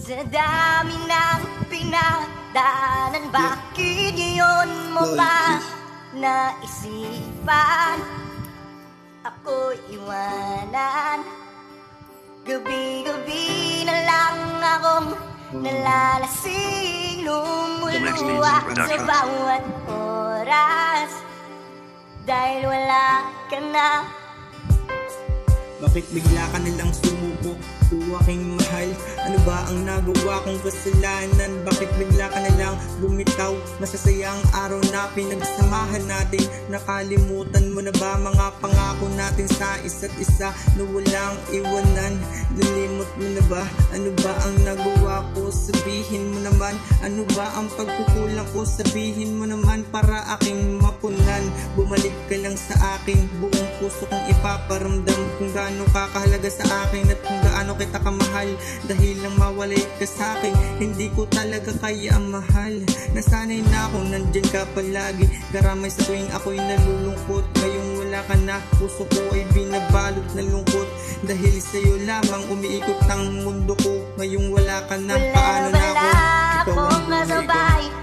Sa dami ng pinagdaanan, bakit yun mo pa naisipan ako iwanan? Gabi-gabi na lang akong nalalasing, lumuluwa sa bawat oras dahil wala ka na. Bakit bigla ka nilang sumuko o aking mahal? Ano ba ang nagawa kong kasalanan? Bakit bigla ka nilang bumitaw? Masasaya ang araw na pinagsamahan natin. Nakalimutan mo na ba mga pangako natin sa isa't isa na walang iwanan? Nalimot mo na ba? Ano ba ang nagawa ko? Sabihin mo naman. Ano ba ang pagkukulang ko? Sabihin mo naman para aking mapunan. Bumalik ka lang sa akin, buong puso kong ipaparamdam kung gaano ka kahalaga sa akin at kung gaano kita kamahal. Dahil lang mawalay ka sa akin, hindi ko talaga kaya mahal. Nasanay na ako, nandyan ka palagi, karamay sa tuwing ako'y nalulungkot. Ngayong wala ka na, puso ko ay binabalot ng lungkot. Dahil sa'yo lamang umiikot ang mundo ko. Ngayong wala ka na, paano na ako? Wala akong kasabay